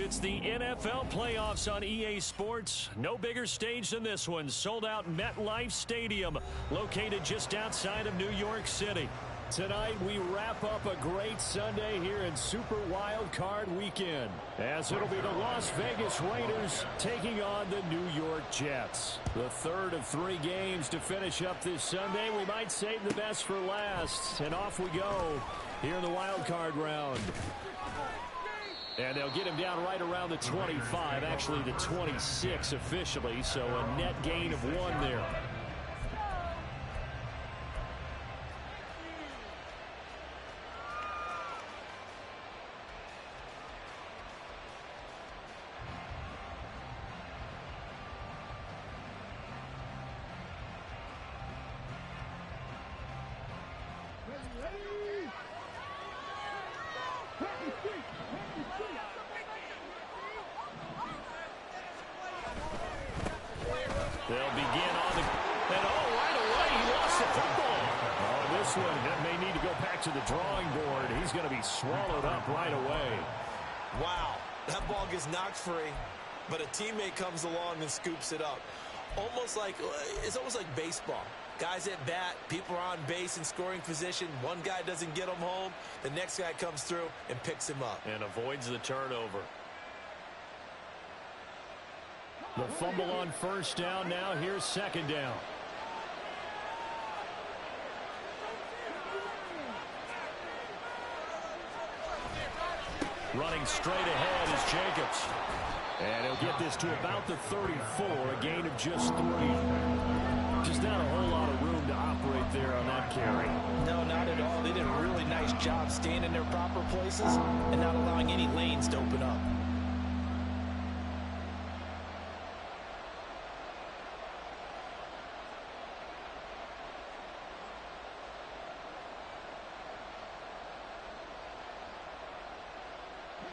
It's the NFL playoffs on EA Sports. No bigger stage than this one. Sold out MetLife Stadium, located just outside of New York City. Tonight, we wrap up a great Sunday here in Super Wild Card Weekend, as it'll be the Las Vegas Raiders taking on the New York Jets. The third of 3 games to finish up this Sunday. We might save the best for last, and off we go here in the wild card round. And they'll get him down right around the 25, actually the 26 officially, so a net gain of 1 there. They'll begin on the... And right away, he lost the football. Oh, this one may need to go back to the drawing board. He's going to be swallowed up right away. Wow, that ball gets knocked free, but a teammate comes along and scoops it up. It's almost like baseball. Guys at bat, people are on base in scoring position. One guy doesn't get him home. The next guy comes through and picks him up. And avoids the turnover. The fumble on first down. Now here's second down. Running straight ahead is Jacobs. And he'll get this to about the 34, a gain of just 3. Just not a whole lot of room to operate there on that carry. No, not at all. They did a really nice job staying in their proper places and not allowing any lanes to open up.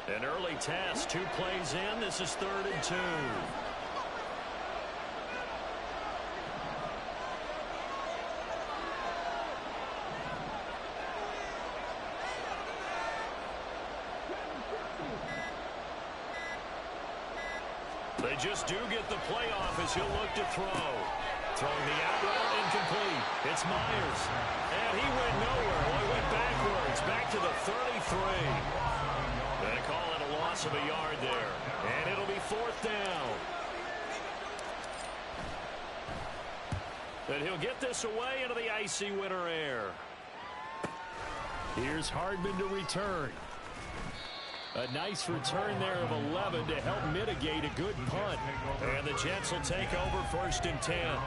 An early task, 2 plays in. This is 3rd and 2. They just do get the play off as he'll look to throw. Throwing the out route incomplete. It's Myers. And he went nowhere. Well, he went backwards. Back to the 33. They call it a loss of a yard there. And it'll be 4th down. And he'll get this away into the icy winter air. Here's Hardman to return. A nice return there of 11 to help mitigate a good punt. And the Jets will take over 1st and 10.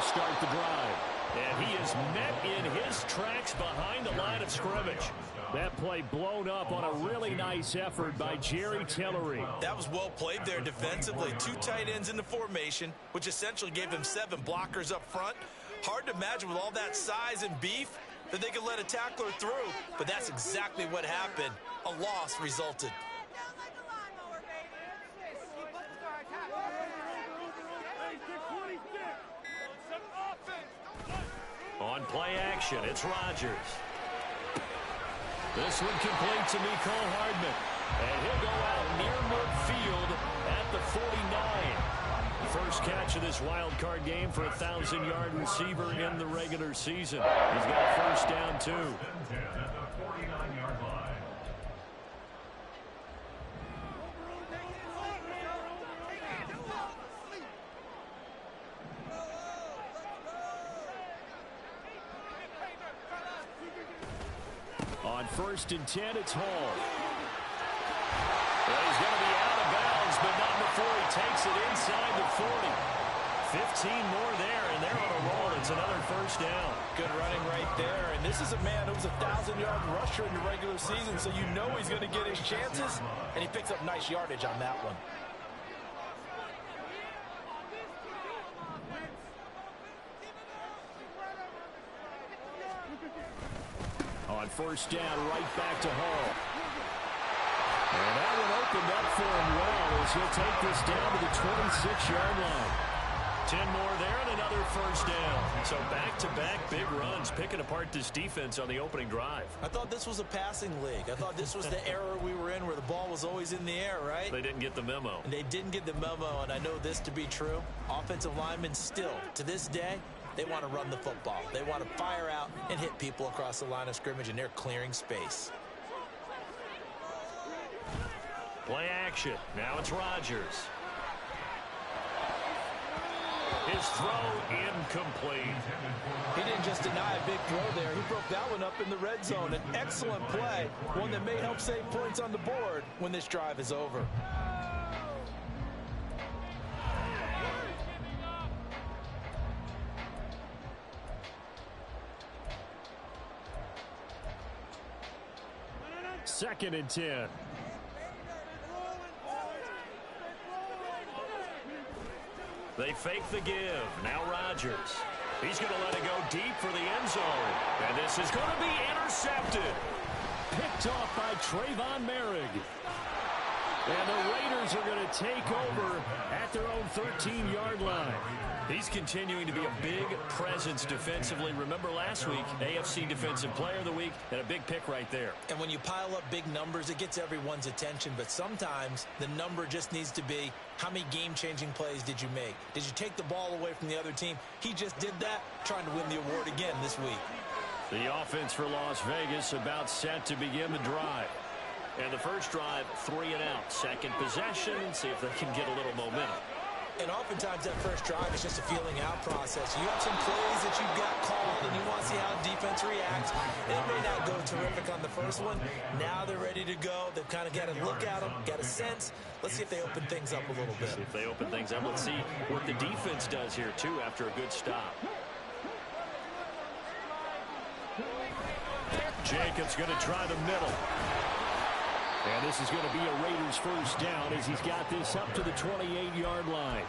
Start the drive. And he is met in his tracks behind the line of scrimmage. That play blown up on a really nice effort by Jerry Tillery. That was well played there defensively. 2 tight ends in the formation, which essentially gave them 7 blockers up front. Hard to imagine with all that size and beef that they could let a tackler through. But that's exactly what happened. A loss resulted. On play action, it's Rodgers. This one complete to Mecole Hardman. And he'll go out near midfield at the 49. First catch of this wild card game for a 1,000-yard receiver in the regular season. He's got a first down, too. On 1st and 10, it's Hall. Well, he's going to be out of bounds, but not before he takes it inside the 40. 15 more there, and they're on a roll. It's another first down. Good running right there. And this is a man who was a 1,000-yard rusher in the regular season, so you know he's going to get his chances, and he picks up nice yardage on that one. On first down, right back to Hall. And that one opened up for him well as he'll take this down to the 26-yard line. 10 more there and another first down. So back-to-back big runs, picking apart this defense on the opening drive. I thought this was a passing league. I thought this was the era we were in where the ball was always in the air, right? They didn't get the memo. And they didn't get the memo, and I know this to be true. Offensive linemen still, to this day, they want to run the football. They want to fire out and hit people across the line of scrimmage, and they're clearing space. Play action. Now it's Rodgers. His throw incomplete. He didn't just deny a big throw there. He broke that one up in the red zone. An excellent play, one that may help save points on the board when this drive is over. Second and 10. They fake the give. Now Rodgers. He's going to let it go deep for the end zone. And this is going to be intercepted. Picked off by Trayvon Merrick. And the Raiders are going to take over at their own 13-yard line. He's continuing to be a big presence defensively. Remember last week, AFC Defensive Player of the Week, and a big pick right there. And when you pile up big numbers, it gets everyone's attention. But sometimes the number just needs to be, how many game-changing plays did you make? Did you take the ball away from the other team? He just did that, trying to win the award again this week. The offense for Las Vegas about set to begin the drive. And the first drive, 3 and out. Second possession, see if they can get a little momentum. And oftentimes that first drive is just a feeling out process. You have some plays that you've got called, and you want to see how the defense reacts. It may not go terrific on the first one. Now they're ready to go. They've kind of got to look at them, got a sense. Let's see if they open things up a little bit. See if they open things up. Let's see what the defense does here, too, after a good stop. Jacobs going to try the middle. And this is going to be a Raiders first down as he's got this up to the 28-yard line.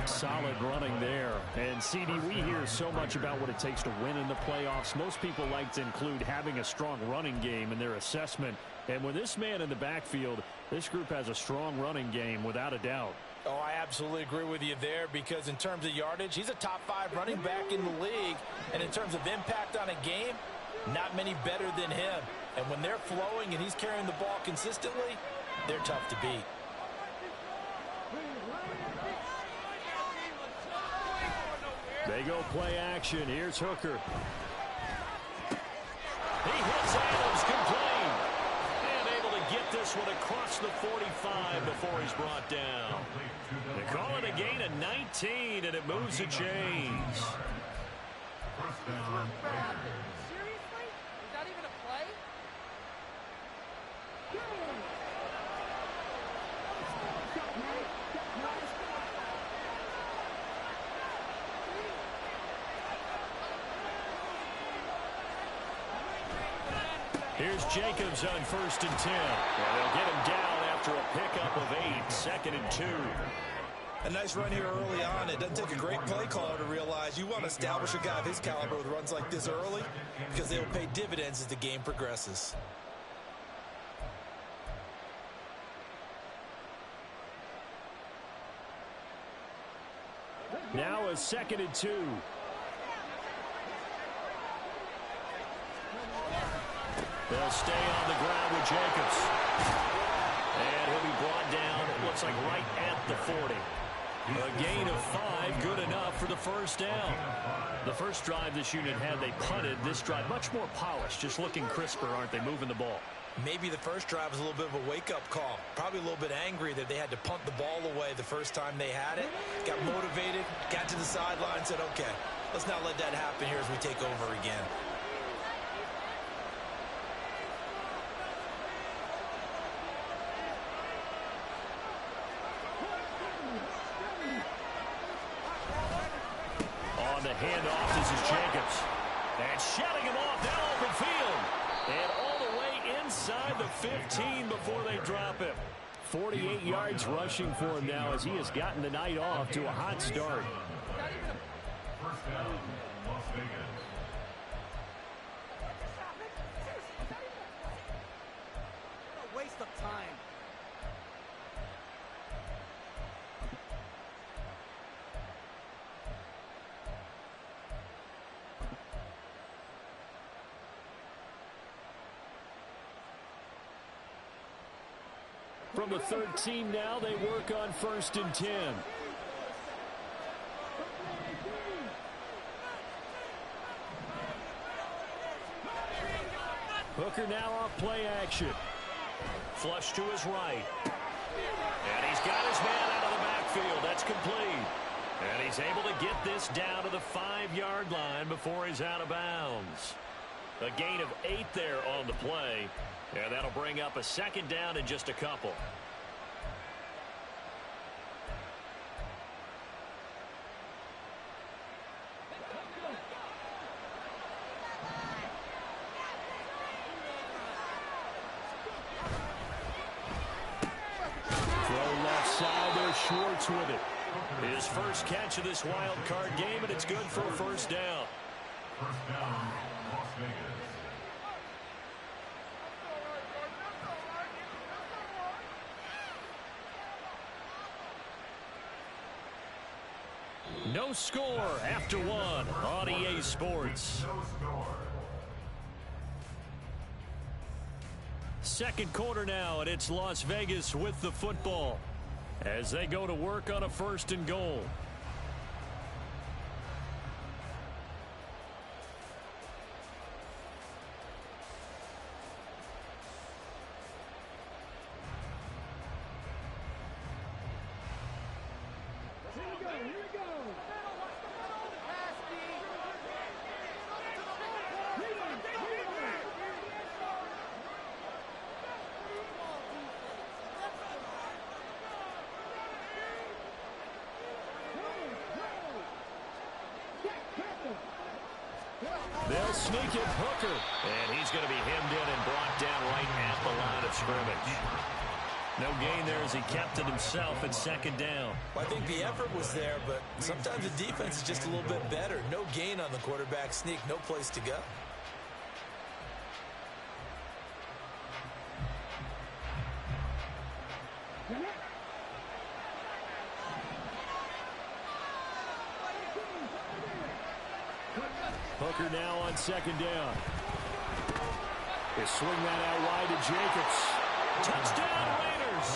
Solid running there. And, CD, we hear so much about what it takes to win in the playoffs. Most people like to include having a strong running game in their assessment. And with this man in the backfield, this group has a strong running game without a doubt. Oh, I absolutely agree with you there because in terms of yardage, he's a top 5 running back in the league. And in terms of impact on a game, not many better than him. And when they're flowing and he's carrying the ball consistently, they're tough to beat. They go play action. Here's Hooker. He hits Adams complete. And able to get this one across the 45 before he's brought down. They call it a gain of 19, and it moves the chains. Here's Jacobs on first and 10. And they'll get him down after a pickup of 8, second and 2. A nice run here early on. It doesn't take a great play caller to realize you want to establish a guy of his caliber with runs like this early because they will pay dividends as the game progresses. Now a second and 2. They'll stay on the ground with Jacobs. And he'll be brought down, it looks like right at the 40. A gain of 5, good enough for the first down. The first drive this unit had, they punted. This drive, much more polished, just looking crisper, aren't they, moving the ball? Maybe the first drive was a little bit of a wake-up call. Probably a little bit angry that they had to punt the ball away the first time they had it. Got motivated, got to the sideline, said, okay, let's not let that happen here as we take over again. On the handoff, this is Jacobs. And shutting him off down open field. And all the way inside the 15 before they drop him. 48 yards rushing for him now as he has gotten the night off to a hot start. From the 13 now, they work on 1st and 10. Hooker now off play action. Flush to his right. And he's got his man out of the backfield. That's complete. And he's able to get this down to the 5-yard line before he's out of bounds. A gain of 8 there on the play. And that'll bring up a 2nd down in just a couple. Schwartz with it. His first catch of this wild card game, and it's good for a 1st down. First down, Las Vegas. No score after 1 on EA Sports. No score. 2nd quarter now, and it's Las Vegas with the football as they go to work on a 1st and goal. They'll sneak it, Hooker. And he's going to be hemmed in and brought down right at the line of scrimmage. No gain there as he kept it himself at 2nd down. Well, I think the effort was there, but sometimes the defense is just a little bit better. No gain on the quarterback sneak, no place to go. Hooker now on 2nd down. They swing that out wide to Jacobs. Touchdown Raiders.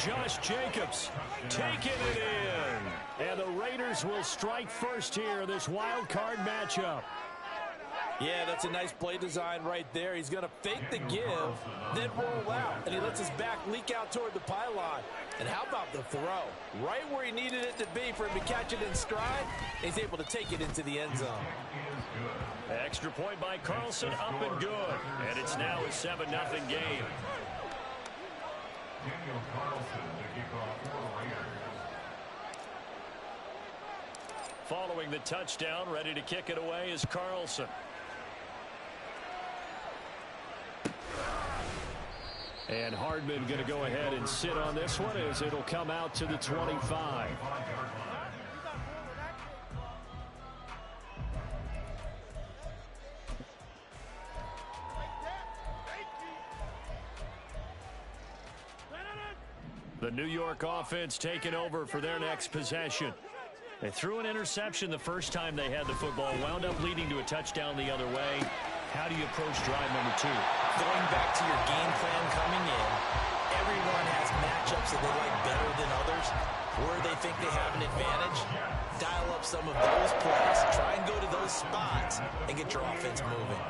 Josh Jacobs taking it in. And the Raiders will strike first here in this wild card matchup. Yeah, that's a nice play design right there. He's going to fake the give, then roll out. And he lets his back leak out toward the pylon. And how about the throw? Right where he needed it to be for him to catch it in stride. He's able to take it into the end zone. Extra point by Carlson, up and good. And it's now a 7-0 game. Daniel Carlson to kick off for the Raiders. Following the touchdown, ready to kick it away is Carlson. And Hardman going to go ahead and sit on this one as it'll come out to the 25. The New York offense taking over for their next possession. They threw an interception the first time they had the football, wound up leading to a touchdown the other way. How do you approach drive number 2? Going back to your game plan coming in, everyone has matchups that they like better than others, where they think they have an advantage. Dial up some of those plays, try and go to those spots, and get your offense moving.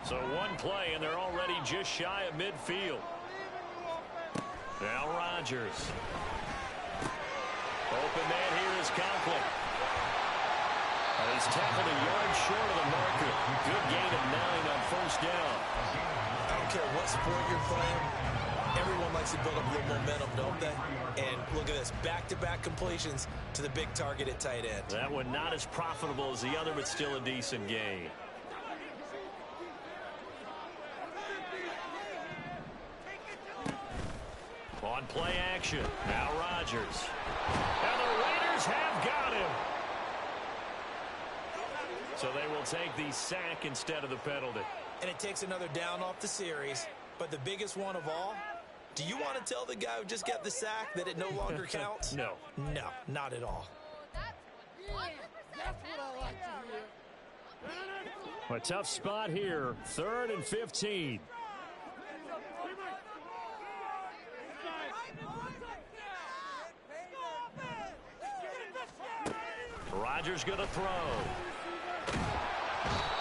So one play, and they're already just shy of midfield. Now Rodgers. Open man here is Conklin. He's tackled a yard short of the marker. Good gain of 9 on 1st down. I don't care what sport you're playing. Everyone likes to build up a little momentum, don't they? And look at this, back-to-back completions to the big target at tight end. That one not as profitable as the other, but still a decent gain. On play action, now Rodgers. And the Raiders have got him. So they will take the sack instead of the penalty. And it takes another down off the series. But the biggest one of all, do you want to tell the guy who just got the sack that it no longer counts? No. No, not at all. That's what I like to hear. A tough spot here. 3rd and 15. Rodgers going to throw.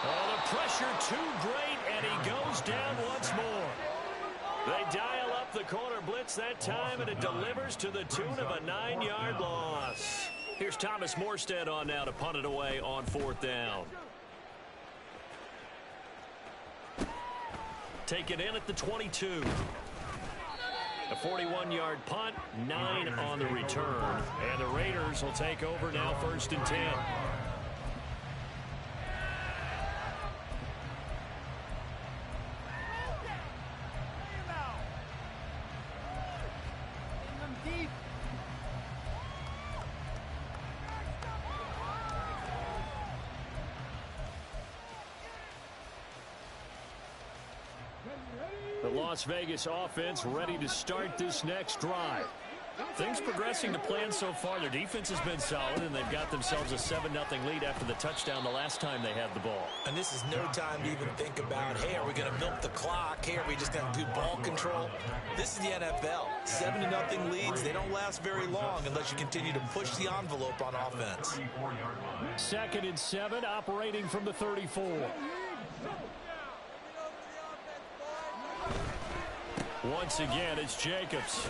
Oh, the pressure too great, and he goes down once more. They dial up the corner blitz that time, and it delivers to the tune of a 9-yard loss. Here's Thomas Morstead on now to punt it away on 4th down. Take it in at the 22. A 41-yard punt, 9 on the return. And the Raiders will take over now 1st and 10. The Las Vegas offense ready to start this next drive. Things progressing to plan so far. Their defense has been solid, and they've got themselves a 7-0 lead after the touchdown the last time they had the ball. And this is no time to even think about, hey, are we going to milk the clock? Hey, are we just going to do ball control? This is the NFL. 7-0 leads, they don't last very long unless you continue to push the envelope on offense. 2nd and 7, operating from the 34. Once again, it's Jacobs.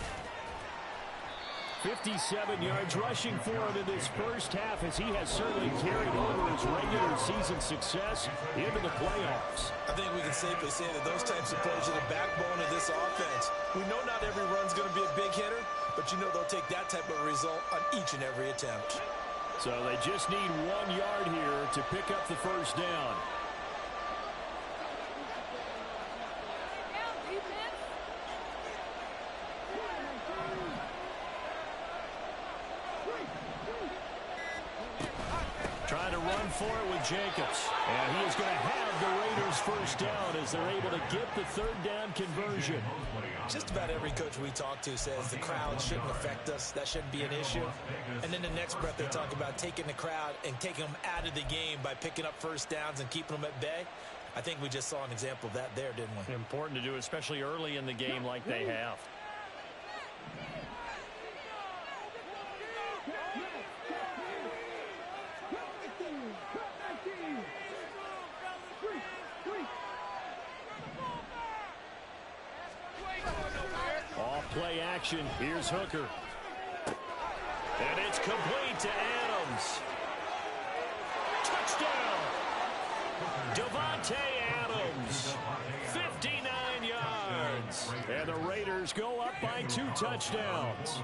57 yards rushing for him in this first half, as he has certainly carried over his regular season success into the playoffs. I think we can safely say that those types of plays are the backbone of this offense. We know not every run's going to be a big hitter, but you know they'll take that type of result on each and every attempt. So they just need 1 yard here to pick up the first down. Trying to run for it with Jacobs. And he is going to have the Raiders first down as they're able to get the 3rd down conversion. Just about every coach we talk to says the crowd shouldn't affect us. That shouldn't be an issue. And then the next breath they talk about taking the crowd and taking them out of the game by picking up first downs and keeping them at bay. I think we just saw an example of that there, didn't we? Important to do, especially early in the game like they have. Play action. Here's Hooker. And it's complete to Adams. Touchdown! Davante Adams. 59 yards. And the Raiders go up by 2 touchdowns.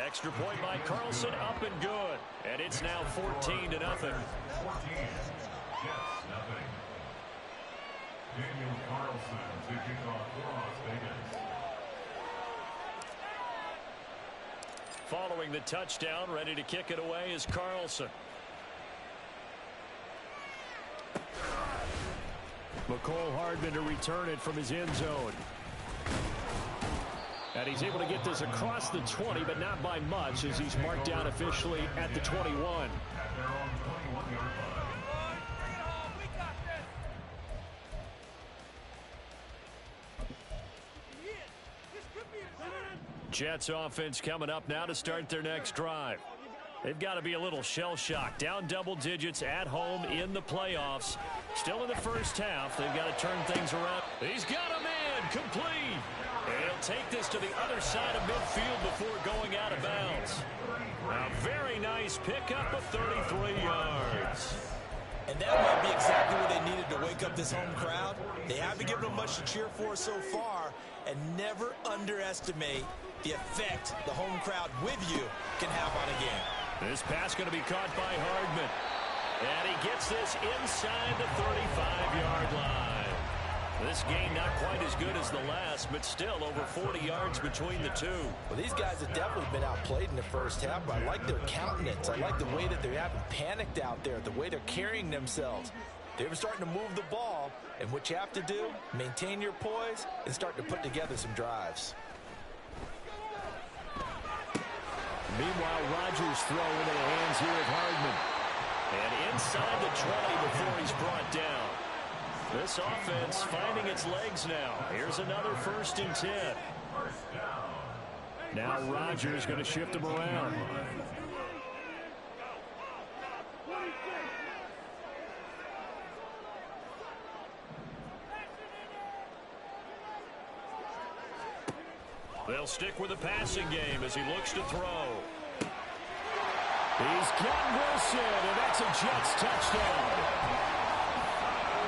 Extra point by Carlson, up and good. And it's now 14-0. Daniel Carlson to kick off for Las Vegas. Following the touchdown, ready to kick it away is Carlson. McCole Hardman to return it from his end zone. And he's able to get this across the 20, but not by much, as he's marked down officially at the 21. At their own 21-yard line. Jets offense coming up now to start their next drive. They've got to be a little shell-shocked. Down double digits at home in the playoffs. Still in the first half. They've got to turn things around. He's got a man complete. And he'll take this to the other side of midfield before going out of bounds. A very nice pickup of 33 yards. And that might be exactly what they needed to wake up this home crowd. They haven't given them much to cheer for so far, and never underestimate the effect the home crowd with you can have on a game. This pass going to be caught by Hardman. And he gets this inside the 35-yard line. This game not quite as good as the last, but still over 40 yards between the two. Well, these guys have definitely been outplayed in the first half, but I like their countenance. I like the way that they haven't panicked out there, the way they're carrying themselves. They're starting to move the ball, and what you have to do, maintain your poise and start to put together some drives. Meanwhile, Rodgers throw into the hands here of Hardman. And inside the 20 before he's brought down. This offense finding its legs now. Here's another 1st and 10. First down. Now Rodgers going to shift him around. They'll stick with the passing game as he looks to throw. He's got Wilson, and that's a Jets touchdown.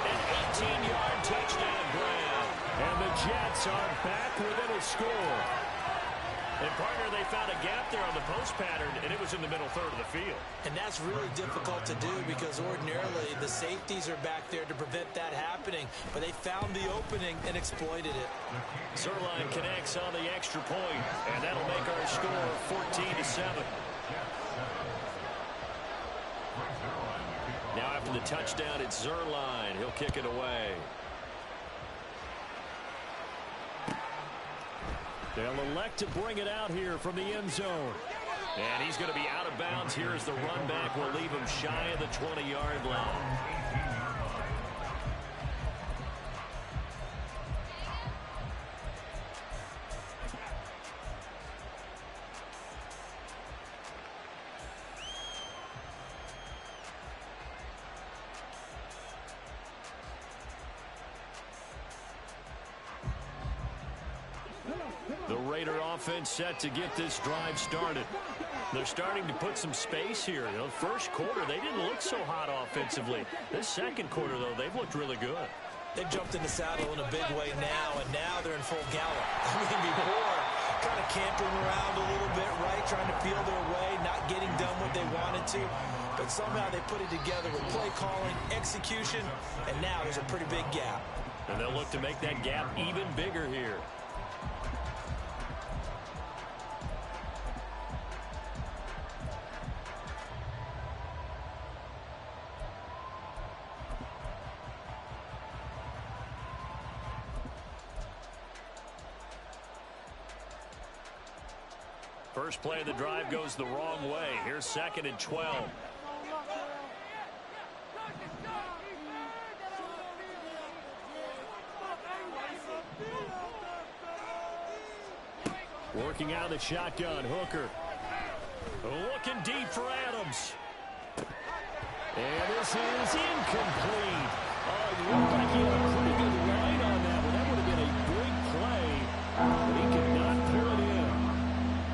An 18-yard touchdown grab. And the Jets are back within a score. And, partner, they found a gap there on the post pattern, and it was in the middle third of the field. And that's really difficult to do because ordinarily the safeties are back there to prevent that happening. But they found the opening and exploited it. Zerline connects on the extra point, and that'll make our score 14-7. Now after the touchdown, it's Zerline. He'll kick it away. They'll elect to bring it out here from the end zone. And he's going to be out of bounds here as the run back will leave him shy of the 20-yard line. The Raider offense set to get this drive started. They're starting to put some space here. The first quarter, they didn't look so hot offensively. This second quarter, though, they've looked really good. They've jumped in the saddle in a big way now, and now they're in full gallop. I mean, before, kind of camping around a little bit, right, trying to feel their way, not getting done what they wanted to. But somehow they put it together with play calling, execution, and now there's a pretty big gap. And they'll look to make that gap even bigger here. First play of the drive goes the wrong way. Here's 2nd and 12. Working out of the shotgun, Hooker. Looking deep for Adams. And this is incomplete. Oh, it looked like he had a pretty good line on that one. That would have been a big play. But he could not pull it in.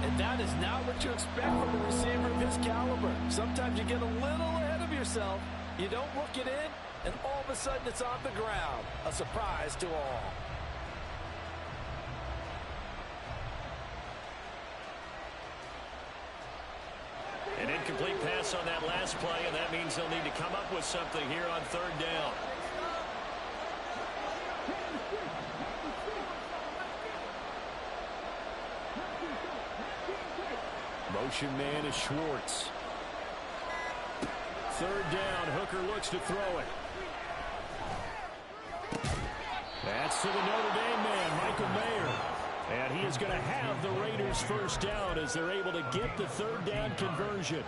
And that is not what you expect from a receiver of his caliber. Sometimes you get a little ahead of yourself. You don't look it in, and all of a sudden it's on the ground. A surprise to all. An incomplete pass on that last play, and that means they'll need to come up with something here on 3rd down. Motion man is Schwartz. 3rd down, Hooker looks to throw it. That's to the Notre Dame man, Michael Mayer. And he is going to have the Raiders first down as they're able to get the 3rd down conversion.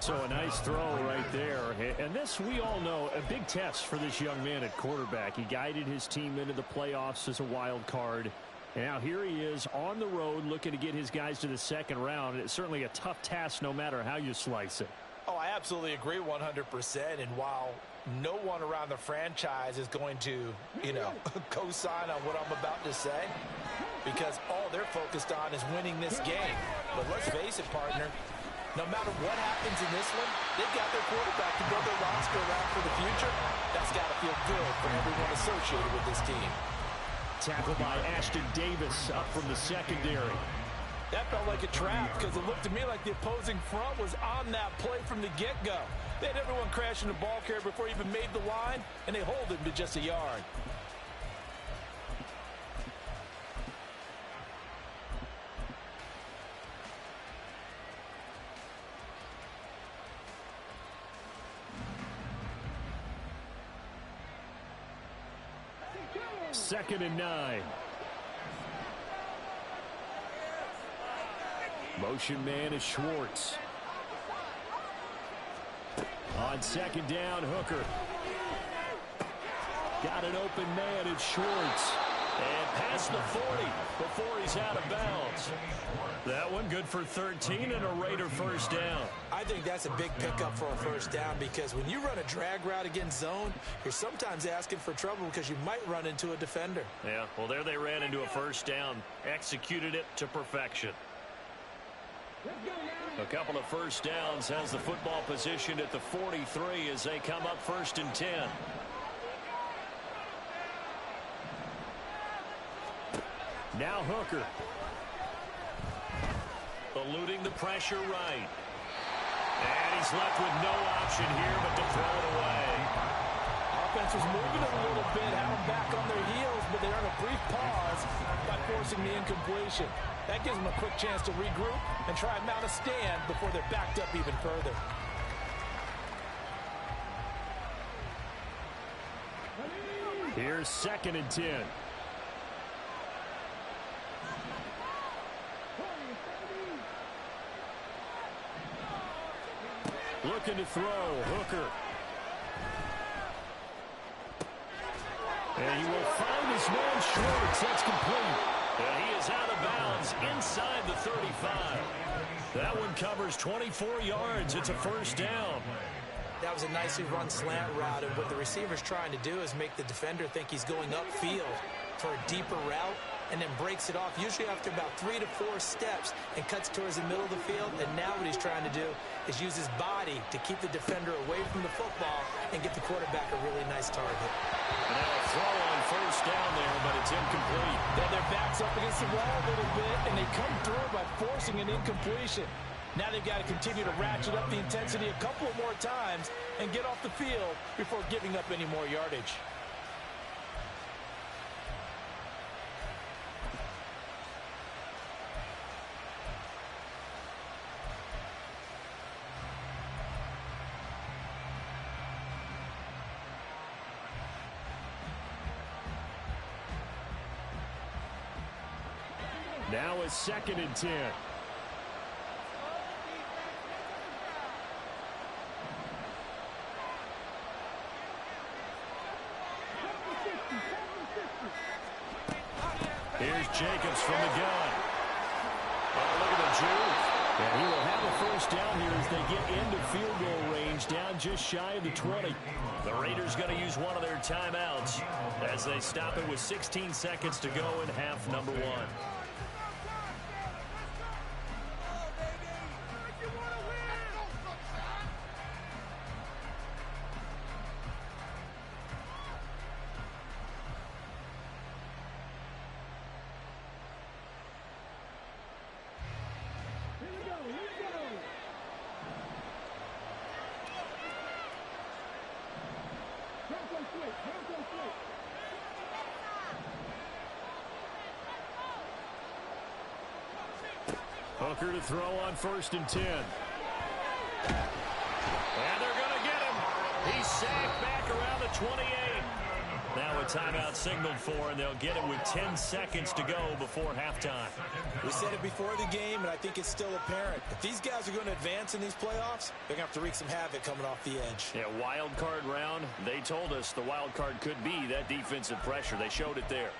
So a nice throw right there. And this, we all know, a big test for this young man at quarterback. He guided his team into the playoffs as a wild card. And now here he is on the road looking to get his guys to the 2nd round. It's certainly a tough task no matter how you slice it. Oh, I absolutely agree 100%. And while no one around the franchise is going to, co-sign on what I'm about to say, because all they're focused on is winning this game. But let's face it, partner, no matter what happens in this one, they've got their quarterback to build their roster around for the future. That's got to feel good for everyone associated with this team. Tackled by Ashton Davis up from the secondary. That felt like a trap because it looked to me like the opposing front was on that play from the get-go. They had everyone crashing the ball carrier before he even made the line, and they hold him to just a yard. Second and 9. Motion man is Schwartz. On 2nd down, Hooker. Got an open man, it's Schwartz. And past the 40 before he's out of bounds. That one good for 13 and a Raider first down. I think that's a big pickup for a first down because when you run a drag route against zone, you're sometimes asking for trouble because you might run into a defender. Yeah, well, there they ran into a first down, executed it to perfection. A couple of first downs has the football positioned at the 43 as they come up 1st and 10. Now Hooker. Eluding the pressure right. And he's left with no option here but to throw it away. Offense was moving a little bit, had them back on their heels, but they earned a brief pause by forcing the incompletion. That gives them a quick chance to regroup and try and mount a stand before they're backed up even further. Here's 2nd and 10. Looking to throw, Hooker. And he will find his man Schwartz. That's complete. And he is out of bounds inside the 35. That one covers 24 yards. It's a first down. That was a nicely run slant route, and what the receiver's trying to do is make the defender think he's going upfield for a deeper route, and then breaks it off, usually after about 3 to 4 steps, and cuts towards the middle of the field. And now what he's trying to do is use his body to keep the defender away from the football and get the quarterback a really nice target. And now a throw on first down there, but it's incomplete. Then their back's up against the wall a little bit, and they come through by forcing an incompletion. Now they've got to continue to ratchet up the intensity a couple of more times and get off the field before giving up any more yardage. Now it's 2nd and 10. Here's Jacobs from the gun. Oh, look at the juke. Yeah, he will have a first down here as they get into field goal range, down just shy of the 20. The Raiders going to use one of their timeouts as they stop it with 16 seconds to go in half number 1. Hooker to throw on 1st and 10. And they're going to get him. He's sacked back around the 28. Now a timeout signaled for, and they'll get it with 10 seconds to go before halftime. We said it before the game, and I think it's still apparent. If these guys are going to advance in these playoffs, they're going to have to wreak some havoc coming off the edge. Yeah, wild card round. They told us the wild card could be that defensive pressure. They showed it there.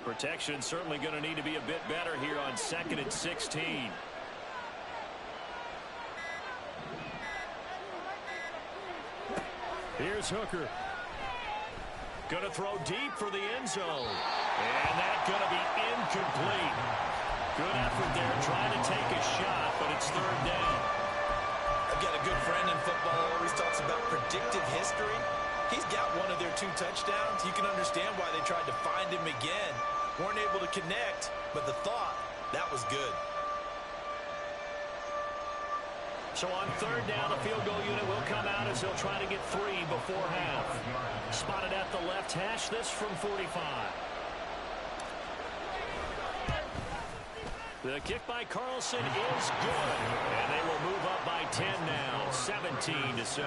Protection certainly going to need to be a bit better here on 2nd and 16. Here's Hooker. Going to throw deep for the end zone. And that's going to be incomplete. Good effort there trying to take a shot, but it's 3rd down. I've got a good friend in football who always talks about predictive history. He's got one of their 2 touchdowns. You can understand why they tried to find him again. Weren't able to connect, but the thought, that was good. So on 3rd down, the field goal unit will come out as he'll try to get 3 before half. Spotted at the left hash, this from 45. The kick by Carlson is good. And they will move up by 10 now, 17-7.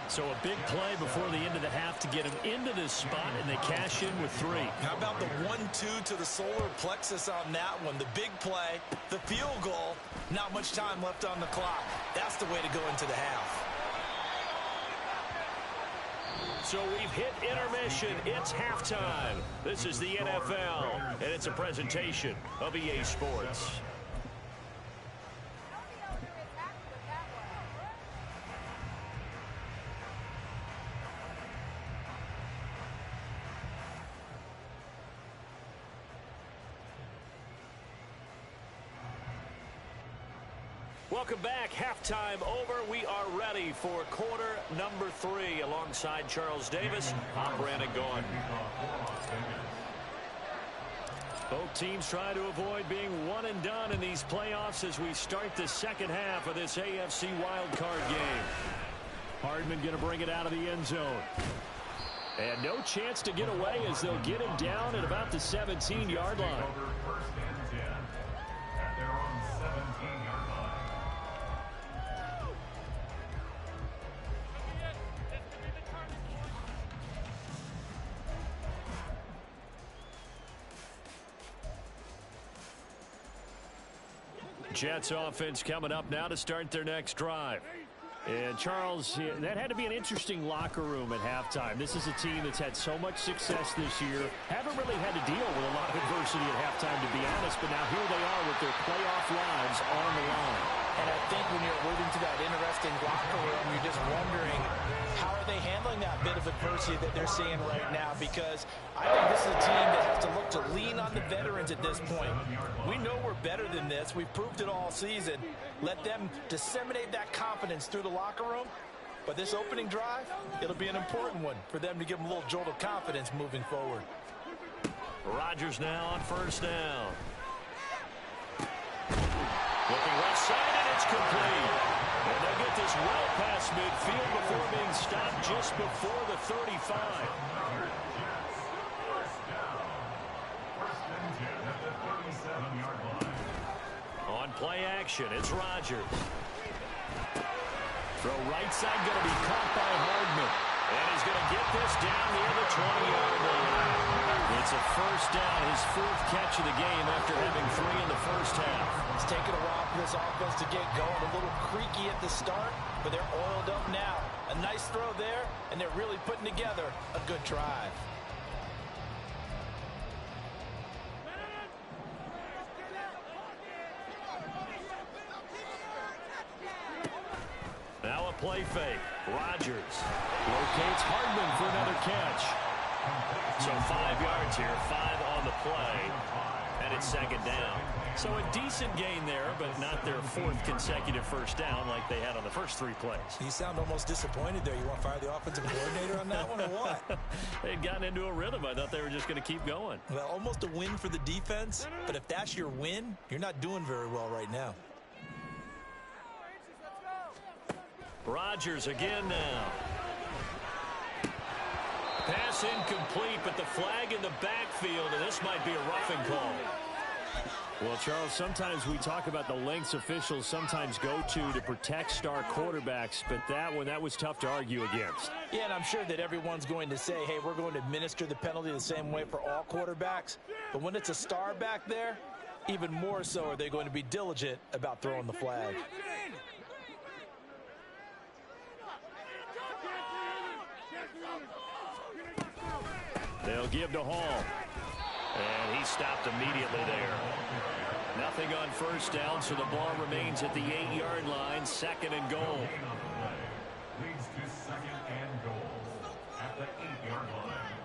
So a big play before the end of the half to get them into this spot, and they cash in with 3. How about the 1-2 to the solar plexus on that one? The big play, the field goal, not much time left on the clock. That's the way to go into the half. So we've hit intermission. It's halftime. This is the NFL, and it's a presentation of EA Sports. Welcome back. Halftime over. We are ready for quarter number 3 alongside Charles Davis. I'm Brandon Gaughan. Both teams try to avoid being one and done in these playoffs as we start the second half of this AFC wildcard game. Hardman going to bring it out of the end zone. And no chance to get away as they'll get him down at about the 17-yard line. First and 10 at their own 17-yard line. Jets offense coming up now to start their next drive. And Charles, that had to be an interesting locker room at halftime. This is a team that's had so much success this year. Haven't really had to deal with a lot of adversity at halftime, to be honest. But now here they are with their playoff lives on the line. And I think when you're alluding to that interesting locker room, you're just wondering, how are they handling that bit of adversity that they're seeing right now? Because I think this is a team that has to look to lean on the veterans at this point. We know we're better than this. We've proved it all season. Let them disseminate that confidence through the locker room. But this opening drive, it'll be an important one for them to give them a little jolt of confidence moving forward. Rodgers now on first down. Looking left side, and it's complete. And they'll get this well past midfield before being stopped just before the 35. On play action, it's Rodgers. Throw right side, going to be caught by Hardman. And he's going to get this down near the 20-yard line. It's a first down, his 4th catch of the game after having 3 in the first half. It's taken a while for this offense to get going. A little creaky at the start, but they're oiled up now. A nice throw there, and they're really putting together a good drive. Now a play fake. Rodgers locates Hardman for another catch. So 5 yards here, 5 on the play, and it's second down. So a decent gain there, but not their 4th consecutive first down like they had on the first 3 plays. You sound almost disappointed there. You want to fire the offensive coordinator on that one or what? They'd gotten into a rhythm. I thought they were just going to keep going. Well, almost a win for the defense, but if that's your win, you're not doing very well right now. Rodgers again now. Pass incomplete, but the flag in the backfield, and this might be a roughing call. Well, Charles, sometimes we talk about the lengths officials sometimes go to protect star quarterbacks, but that was tough to argue against. Yeah, and I'm sure that everyone's going to say, hey, we're going to administer the penalty the same way for all quarterbacks. But when it's a star back there, even more so are they going to be diligent about throwing the flag. They'll give to Hall. And he stopped immediately there. Nothing on first down, so the ball remains at the 8-yard line, 2nd and goal. Leads to 2nd and goal at the 8-yard line.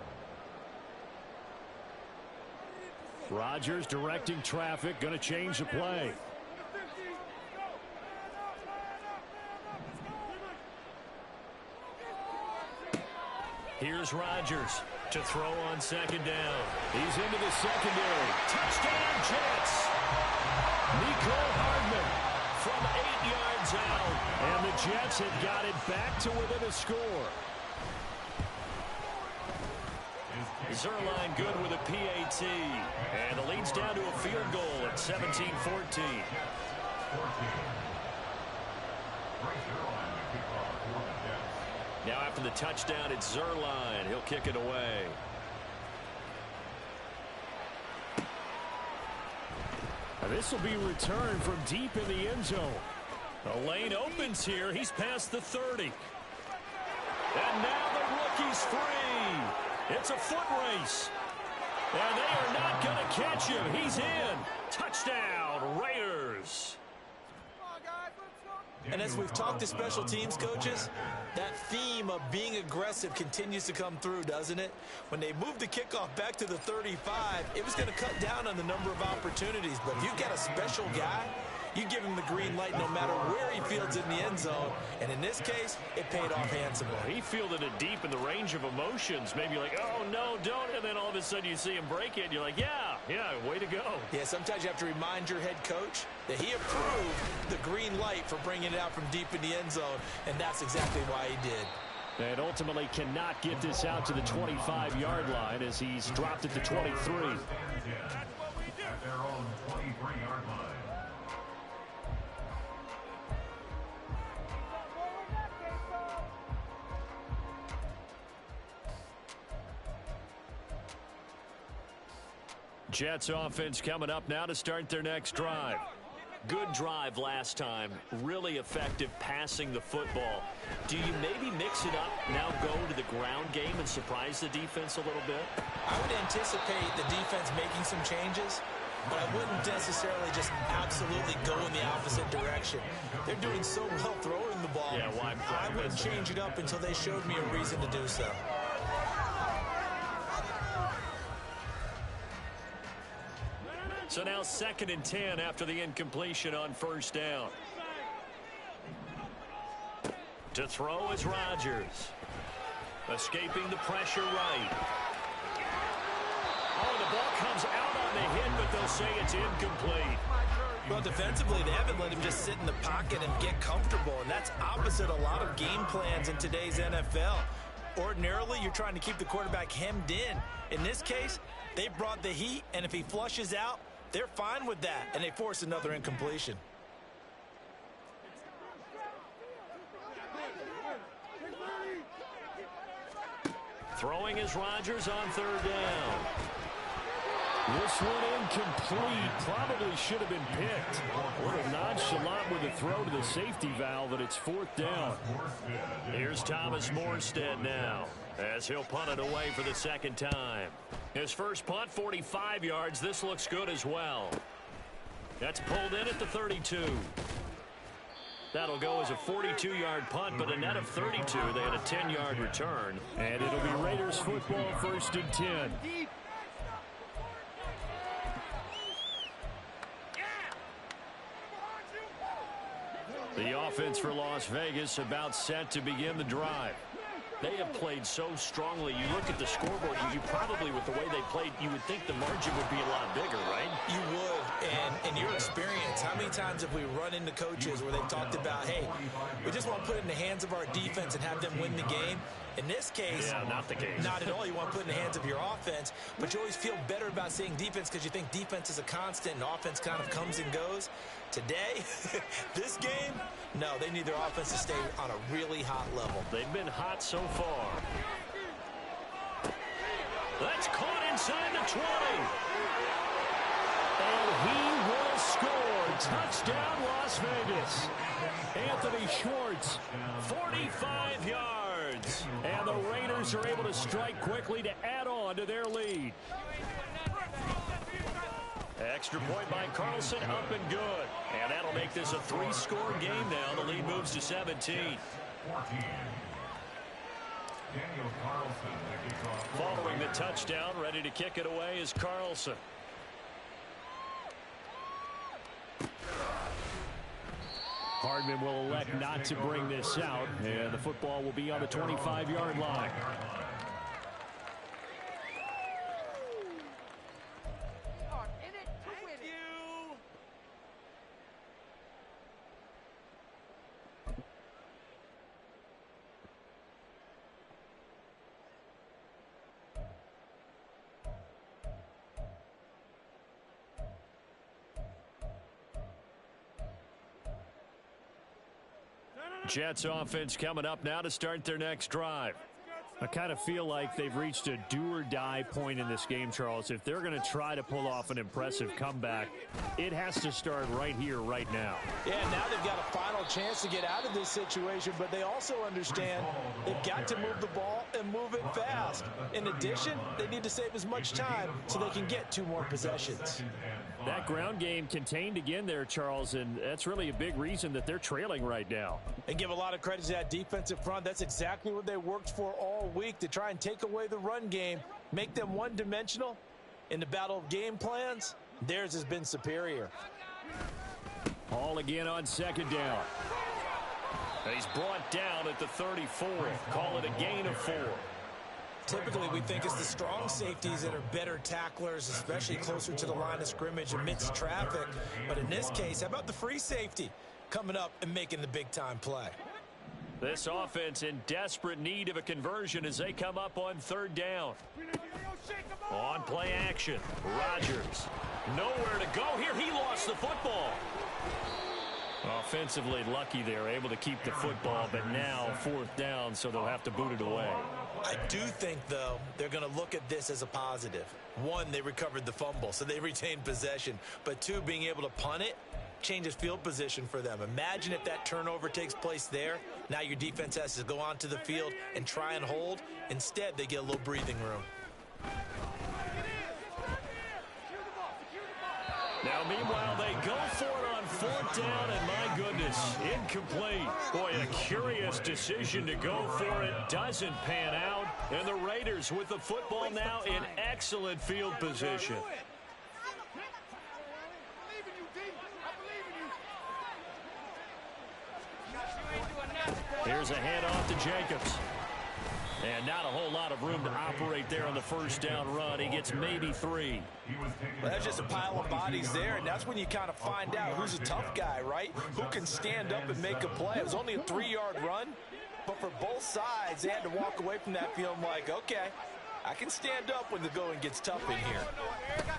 Rodgers directing traffic, going to change the play. Here's Rodgers to throw on 2nd down. He's into the secondary. Touchdown, Jets. Nicole Hardman from 8 yards out. And the Jets have got it back to within a score. Zerline good with a PAT. And the lead's down to a field goal at 17-14. Now after the touchdown, it's Zerline. He'll kick it away. This will be returned from deep in the end zone. The lane opens here. He's past the 30. And now the rookie's free. It's a foot race. And they are not going to catch him. He's in. Touchdown, Raiders. And as we've talked to special teams coaches, that theme of being aggressive continues to come through, doesn't it? When they moved the kickoff back to the 35, it was going to cut down on the number of opportunities. But if you've got a special guy, you give him the green light no matter where he fields in the end zone. And in this case, it paid off handsomely. He fielded it deep in the range of emotions. Maybe like, oh, no, don't. And then all of a sudden you see him break it. And you're like, yeah, way to go. Yeah, sometimes you have to remind your head coach that he approved the green light for bringing it out from deep in the end zone. And that's exactly why he did. And ultimately cannot get this out to the 25-yard line as he's dropped at the 23. At their own 23-yard line. Jets offense coming up now to start their next drive. Good drive last time. Really effective passing the football. Do you maybe mix it up, now go to the ground game and surprise the defense a little bit? I would anticipate the defense making some changes, but I wouldn't necessarily just absolutely go in the opposite direction. They're doing so well throwing the ball. Yeah, why I wouldn't change it up until they showed me a reason to do so. So now 2nd and 10 after the incompletion on first down. To throw is Rodgers. Escaping the pressure right. Oh, the ball comes out on the hit, but they'll say it's incomplete. Well, defensively, they haven't let him just sit in the pocket and get comfortable, and that's opposite a lot of game plans in today's NFL. Ordinarily, you're trying to keep the quarterback hemmed in. In this case, they brought the heat, and if he flushes out, they're fine with that, and they force another incompletion. Throwing is Rodgers on 3rd down. This one incomplete. Probably should have been picked. A little nonchalant with the throw to the safety valve, and it's 4th down. Here's Thomas Morstead now, as he'll punt it away for the 2nd time. His first punt, 45 yards. This looks good as well. That's pulled in at the 32. That'll go as a 42-yard punt, but a net of 32. They had a 10-yard return. And it'll be Raiders football, 1st and 10. The offense for Las Vegas about set to begin the drive. They have played so strongly. You look at the scoreboard, you probably, with the way they played, you would think the margin would be a lot bigger, right? You would. And in your experience, how many times have we run into coaches where they've talked about, hey, we just want to put it in the hands of our defense and have them win the game? In this case, yeah, not the case. Not at all. You want to put it in the hands of your offense, but you always feel better about seeing defense because you think defense is a constant and offense kind of comes and goes. Today, this game, no, they need their offense to stay on a really hot level. They've been hot so far. That's caught inside the 20. And he will score. Touchdown, Las Vegas. Anthony Schwartz, 45 yards. And the Raiders are able to strike quickly to add on to their lead. Extra point by Carlson, up and good. And that'll make this a 3-score game now. The lead moves to 17. Following the touchdown, ready to kick it away is Carlson. Hardman will elect not to bring this out, and the football will be on the 25-yard line. Jets offense coming up now to start their next drive. I kind of feel like they've reached a do-or-die point in this game, Charles. If they're going to try to pull off an impressive comeback, it has to start right here, right now. Yeah, now they've got a final chance to get out of this situation, but they also understand they've got to move the ball and move it fast. In addition, they need to save as much time so they can get 2 more possessions. That ground game contained again there, Charles, and that's really a big reason that they're trailing right now. And give a lot of credit to that defensive front. That's exactly what they worked for all week, to try and take away the run game, make them one-dimensional. In the battle of game plans, theirs has been superior. Hall again on second down. And he's brought down at the 34. Call it a gain of 4. Typically, we think it's the strong safeties that are better tacklers, especially closer to the line of scrimmage amidst traffic. But in this case, how about the free safety coming up and making the big-time play? This offense in desperate need of a conversion as they come up on third down. On play action, Rodgers. Nowhere to go here. He lost the football. Offensively lucky they're able to keep the football, but now fourth down, so they'll have to boot it away. I do think, though, they're going to look at this as a positive. 1, they recovered the fumble, so they retained possession. But 2, being able to punt it changes field position for them. Imagine if that turnover takes place there. Now your defense has to go onto the field and try and hold. Instead, they get a little breathing room. Now, meanwhile, they go for it on fourth down, and my goodness, incomplete. Boy, a curious decision to go for it. Doesn't pan out, and the Raiders with the football now in excellent field position. Here's a handoff to Jacobs. And not a whole lot of room to operate there on the first down run. He gets maybe 3. Well, that's just a pile of bodies there, and that's when you kind of find out who's a tough guy, right? Who can stand up and make a play. It was only a 3-yard run, but for both sides, they had to walk away from that feeling like, okay, I can stand up when the going gets tough in here.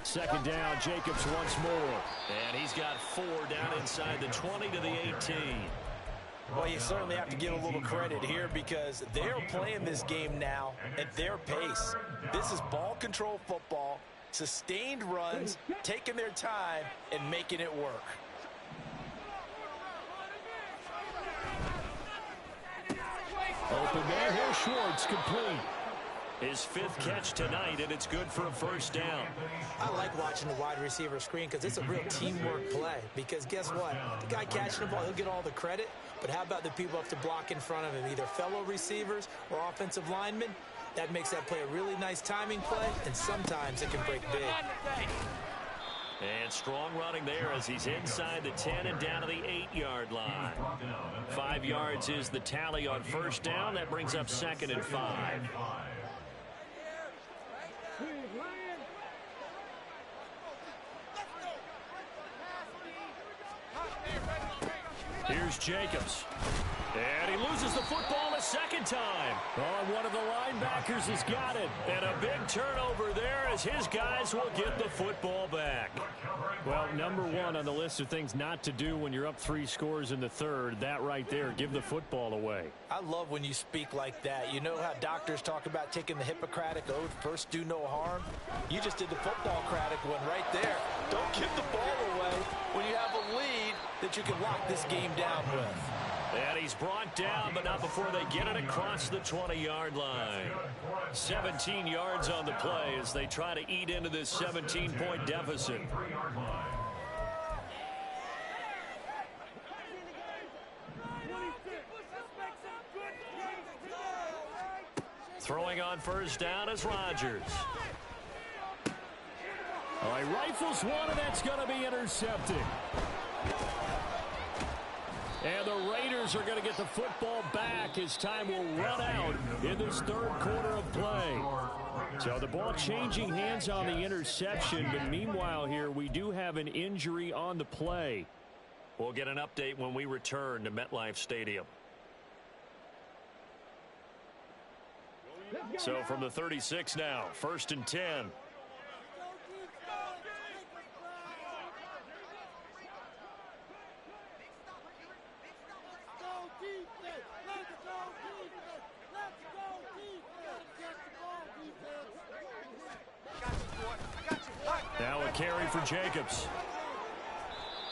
Second down, Jacobs once more. And he's got 4 down inside the 20 to the 18. Well, you certainly have to give a little credit here because they're playing this game now at their pace. This is ball control football, sustained runs, taking their time, and making it work. Open there, here's Schwartz, complete. His 5th catch tonight, and it's good for a first down. I like watching the wide receiver screen because it's a real teamwork play. Because guess what? The guy catching the ball, he'll get all the credit. But how about the people up to block in front of him, either fellow receivers or offensive linemen? That makes that play a really nice timing play, and sometimes it can break big. And strong running there as he's inside the 10 and down to the 8-yard line. 5 yards is the tally on first down. That brings up 2nd and 5. Here's Jacobs. And he loses the football a second time. Oh, one of the linebackers has got it. And a big turnover there as his guys will get the football back. Well, number 1 on the list of things not to do when you're up 3 scores in the third. That right there, give the football away. I love when you speak like that. You know how doctors talk about taking the Hippocratic oath, first do no harm? You just did the football-cratic one right there. Don't give the ball away when you have a lead that you can lock this game down with. And he's brought down, but not before they get it across the 20-yard line. 17 yards on the play as they try to eat into this 17-point deficit. Throwing on first down is Rodgers. All right, rifles one, and that's going to be intercepted. And the Raiders are going to get the football back as time will run out in this third quarter of play. So the ball changing hands on the interception, but meanwhile here we do have an injury on the play. We'll get an update when we return to MetLife Stadium. So from the 36 now, 1st and 10. Now a carry for Jacobs.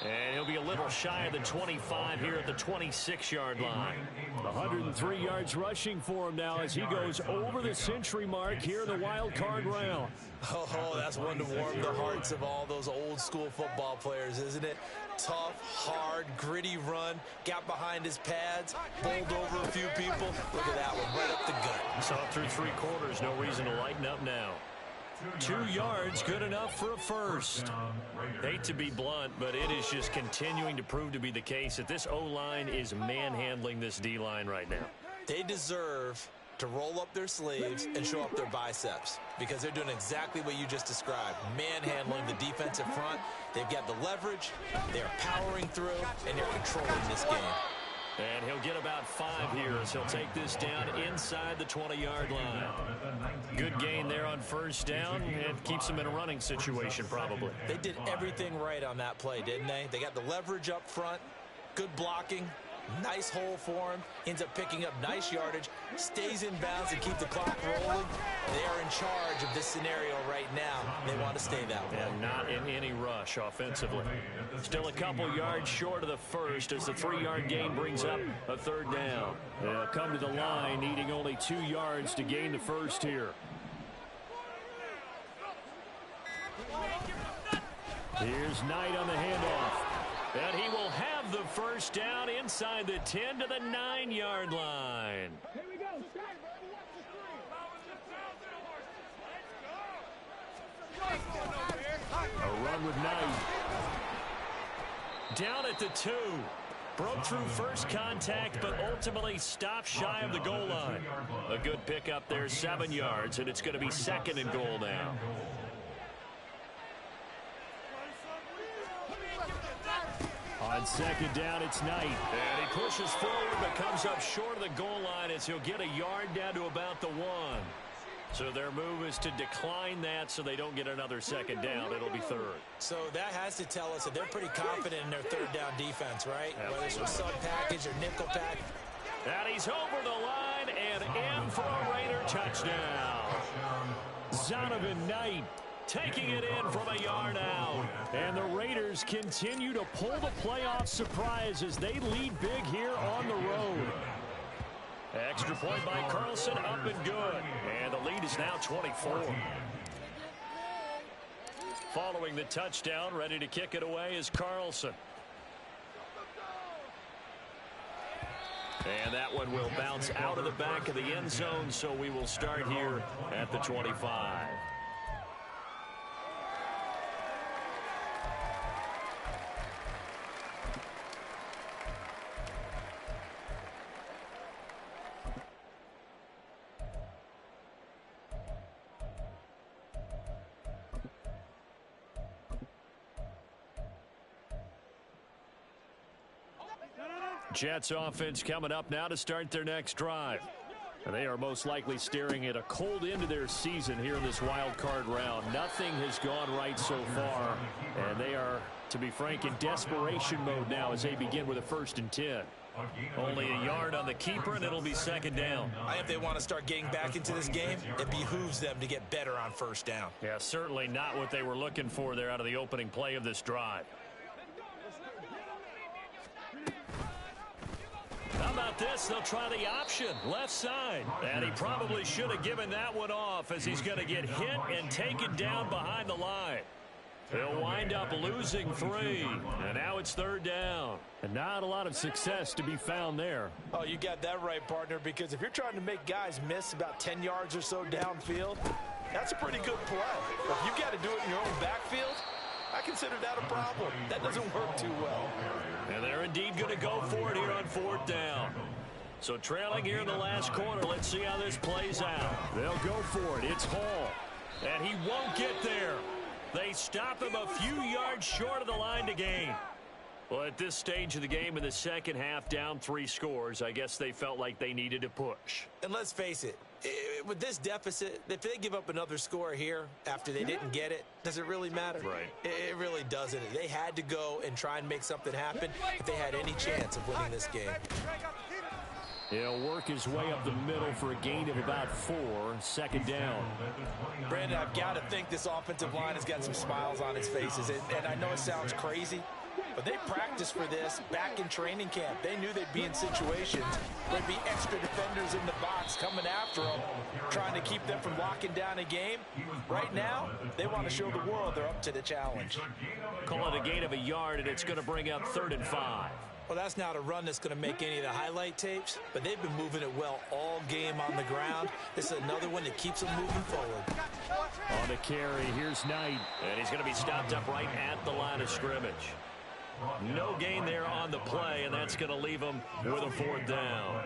And he'll be a little shy of the 25 here at the 26-yard line. 103 yards rushing for him now as he goes over the century mark here in the wild card round. Oh, that's one to warm the hearts of all those old school football players, isn't it? Tough, hard, gritty run, got behind his pads, bowled over a few people. Look at that one, right up the gut. Saw it through 3 quarters, no reason to lighten up now. 2 yards, good enough for a first. Hate to be blunt, but it is just continuing to prove to be the case that this O-line is manhandling this D-line right now. They deserve to roll up their sleeves and show up their biceps because they're doing exactly what you just described, manhandling the defensive front. They've got the leverage, they're powering through, and they're controlling this game. And he'll get about 5 here as he'll take this down inside the 20-yard line. Good gain there on first down. It keeps him in a running situation probably. They did everything right on that play, didn't they? They got the leverage up front, good blocking, nice hole for him, ends up picking up nice yardage, stays in bounds and keep the clock rolling. They are in charge of this scenario right now. They want to stay that way. And not in any rush offensively. Still a couple yards short of the first as the 3-yard gain brings up a third down. They'll come to the line needing only 2 yards to gain the first here. Here's Knight on the handoff. And he will have the first down inside the 10 to the 9-yard line. A run with Knight. Down at the 2. Broke through first contact, but ultimately stopped shy of the goal line. A good pickup there, 7 yards, and it's going to be 2nd and goal now. On 2nd down, it's Knight. And he pushes forward, but comes up short of the goal line as he'll get a yard down to about the 1. So their move is to decline that so they don't get another 2nd down. It'll be 3rd. So that has to tell us that they're pretty confident in their 3rd down defense, right? Whether it's with sub package or nickel pack. And he's over the line and in for a Raider touchdown. Zonovan Knight taking it in from a yard out. And the Raiders continue to pull the playoff surprise as they lead big here on the road. Extra point by Carlson, up and good. And the lead is now 24. Following the touchdown, ready to kick it away is Carlson. And that one will bounce out of the back of the end zone, so we will start here at the 25. Jets offense coming up now to start their next drive. And they are most likely staring at a cold end of their season here in this wild card round. Nothing has gone right so far. And they are, to be frank, in desperation mode now as they begin with a 1st and 10. Only a yard on the keeper, and it'll be 2nd down. If they want to start getting back into this game, it behooves them to get better on 1st down. Yeah, certainly not what they were looking for there out of the opening play of this drive. How about this? They'll try the option, left side. And he probably should have given that one off as he's going to get hit and taken down behind the line. They'll wind up losing 3. And now it's 3rd down. And not a lot of success to be found there. Oh, you got that right, partner, because if you're trying to make guys miss about 10 yards or so downfield, that's a pretty good play. But if you got to do it in your own backfield, I consider that a problem. That doesn't work too well. And they're indeed going to go for it here on 4th down. So trailing here in the last quarter, let's see how this plays out. They'll go for it. It's Hall. And he won't get there. They stop him a few yards short of the line to gain. Well, at this stage of the game in the second half, down 3 scores, I guess they felt like they needed to push. And let's face it, with this deficit, if they give up another score here after they didn't get it, does it really matter? Right. It really doesn't. They had to go and try and make something happen if they had any chance of winning this game. He'll work his way up the middle for a gain of about 4, second down. Brandon, I've got to think this offensive line has got some smiles on its faces. And I know it sounds crazy, but they practiced for this back in training camp. They knew they'd be in situations where there'd be extra defenders in the box coming after them, trying to keep them from locking down a game. Right now, they want to show the world they're up to the challenge. Call it a gain of a yard, and it's going to bring up 3rd and 5. Well, that's not a run that's going to make any of the highlight tapes, but they've been moving it well all game on the ground. This is another one that keeps them moving forward. On the carry, here's Knight, and he's going to be stopped up right at the line of scrimmage. No gain there on the play, and that's going to leave him with a 4th down.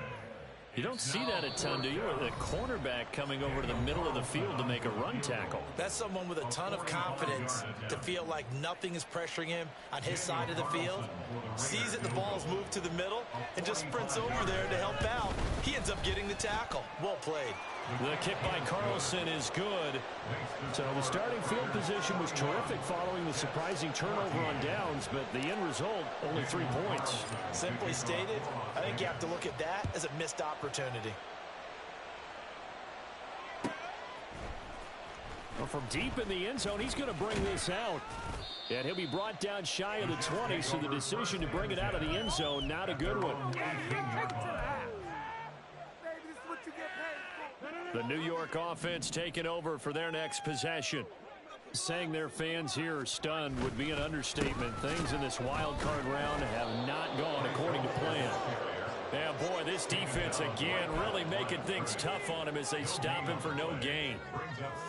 You don't see that a ton, do you? With a cornerback coming over to the middle of the field to make a run tackle. That's someone with a ton of confidence to feel like nothing is pressuring him on his side of the field. Sees that the ball's moved to the middle and just sprints over there to help out. He ends up getting the tackle. Well played. The kick by Carlson is good. So the starting field position was terrific following the surprising turnover on downs, but the end result, only 3 points. Simply stated, I think you have to look at that as a missed opportunity. Well, from deep in the end zone, he's going to bring this out. And he'll be brought down shy of the 20, so the decision to bring it out of the end zone, not a good one. The New York offense taking over for their next possession. Saying their fans here are stunned would be an understatement. Things in this wild card round have not gone according to plan. Yeah, boy, this defense again really making things tough on him as they stop him for no gain.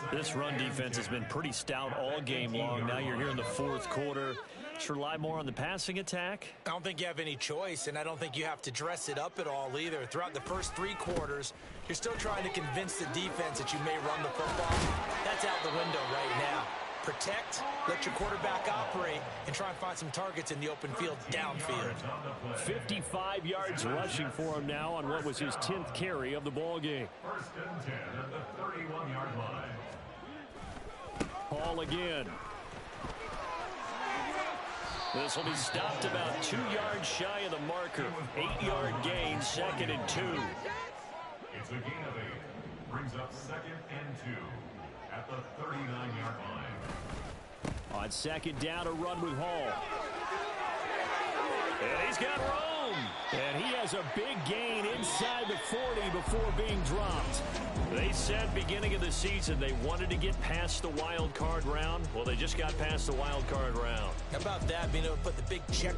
This run defense has been pretty stout all game long. Now you're here in the 4th quarter. Should rely more on the passing attack? I don't think you have any choice, and I don't think you have to dress it up at all either. Throughout the first 3 quarters, you're still trying to convince the defense that you may run the football. That's out the window right now. Protect, let your quarterback operate, and try and find some targets in the open field downfield. 55 yards rushing for him now on what was his 10th carry of the ball game. 1st and 10 at the 31-yard line. Ball again. This will be stopped about 2 yards shy of the marker. 8-yard gain, 2nd and 2. It's a gain of 8. Brings up 2nd and 2 at the 39-yard line. On 2nd down, a run with Hall. And he's got room. And he has a big gain inside the 40 before being dropped. They said beginning of the season they wanted to get past the wild card round. Well, they just got past the wild card round. How about that, being able to put the big check